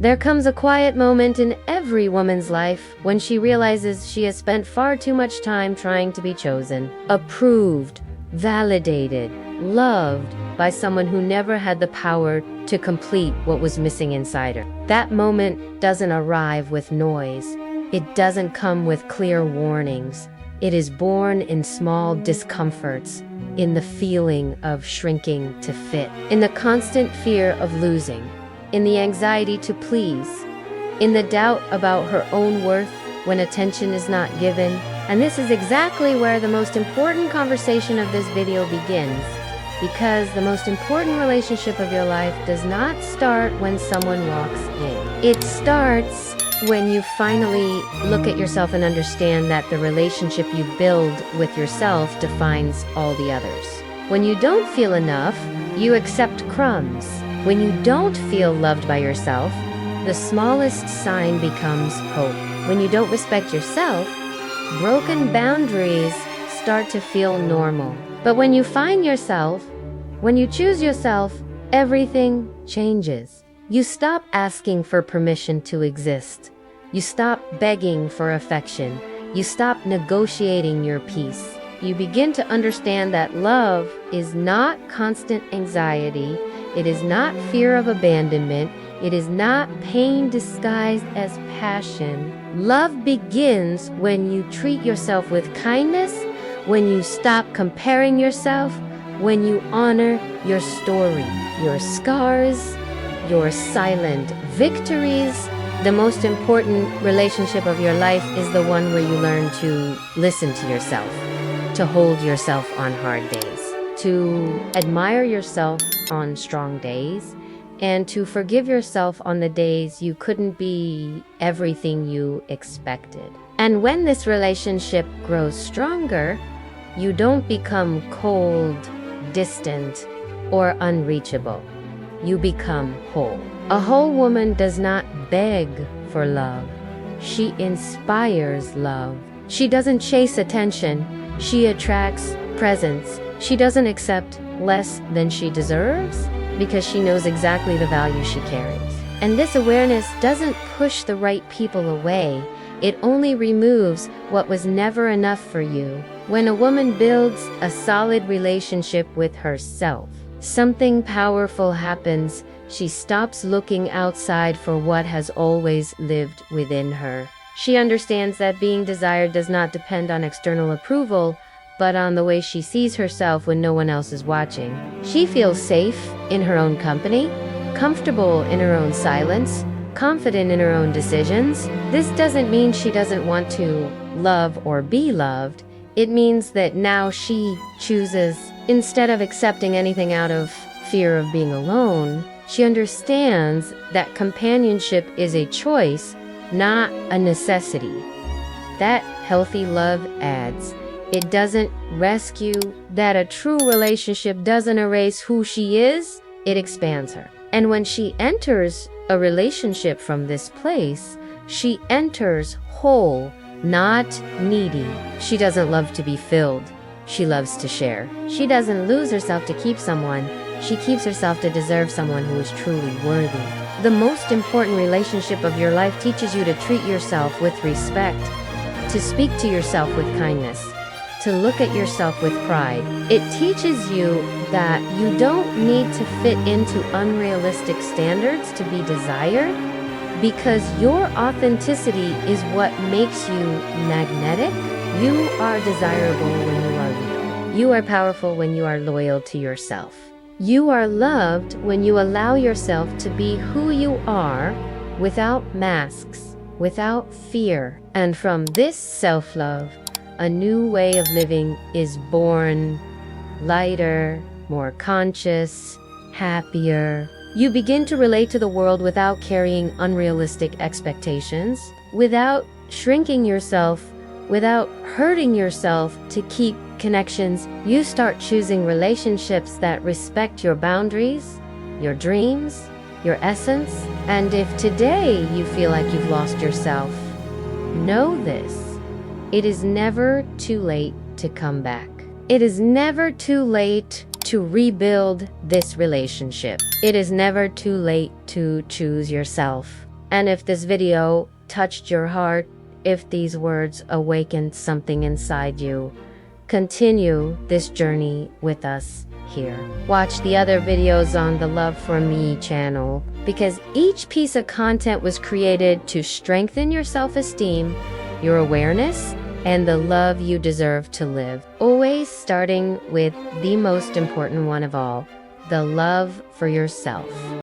There comes a quiet moment in every woman's life when she realizes she has spent far too much time trying to be chosen, approved, validated, loved by someone who never had the power to complete what was missing inside her. That moment doesn't arrive with noise. It doesn't come with clear warnings. It is born in small discomforts, in the feeling of shrinking to fit, in the constant fear of losing, in the anxiety to please, in the doubt about her own worth when attention is not given. And this is exactly where the most important conversation of this video begins, because the most important relationship of your life does not start when someone walks in. It starts when you finally look at yourself and understand that the relationship you build with yourself defines all the others. When you don't feel enough, you accept crumbs. When you don't feel loved by yourself, the smallest sign becomes hope. When you don't respect yourself, broken boundaries start to feel normal. But when you find yourself, when you choose yourself, everything changes. You stop asking for permission to exist. You stop begging for affection. You stop negotiating your peace. You begin to understand that love is not constant anxiety. It is not fear of abandonment. It is not pain disguised as passion. Love begins when you treat yourself with kindness, when you stop comparing yourself, when you honor your story, your scars, your silent victories. The most important relationship of your life is the one where you learn to listen to yourself, to hold yourself on hard days, to admire yourself on strong days, and to forgive yourself on the days you couldn't be everything you expected. And when this relationship grows stronger, you don't become cold, distant, or unreachable. You become whole. A whole woman does not beg for love. She inspires love. She doesn't chase attention. She attracts presence. She doesn't accept less than she deserves because she knows exactly the value she carries. And this awareness doesn't push the right people away. It only removes what was never enough for you. When a woman builds a solid relationship with herself, something powerful happens. She stops looking outside for what has always lived within her. She understands that being desired does not depend on external approval, but on the way she sees herself when no one else is watching. She feels safe in her own company, comfortable in her own silence, confident in her own decisions. This doesn't mean she doesn't want to love or be loved. It means that now she chooses, instead of accepting anything out of fear of being alone, she understands that companionship is a choice, not a necessity. That healthy love adds. It doesn't rescue. That a true relationship doesn't erase who she is, it expands her. And when she enters a relationship from this place, she enters whole, not needy. She doesn't love to be filled. She loves to share. She doesn't lose herself to keep someone. She keeps herself to deserve someone who is truly worthy. The most important relationship of your life teaches you to treat yourself with respect, to speak to yourself with kindness, to look at yourself with pride. It teaches you that you don't need to fit into unrealistic standards to be desired, because your authenticity is what makes you magnetic. You are desirable when you are real. You are powerful when you are loyal to yourself. You are loved when you allow yourself to be who you are without masks, without fear. And from this self-love, a new way of living is born, lighter, more conscious, happier. You begin to relate to the world without carrying unrealistic expectations, without shrinking yourself, without hurting yourself to keep connections. You start choosing relationships that respect your boundaries, your dreams, your essence. And if today you feel like you've lost yourself, know this: it is never too late to come back. It is never too late to rebuild this relationship. It is never too late to choose yourself. And if this video touched your heart, if these words awakened something inside you, continue this journey with us here. Watch the other videos on the Love for Me channel, because each piece of content was created to strengthen your self-esteem, your awareness, and the love you deserve to live. Always starting with the most important one of all, the love for yourself.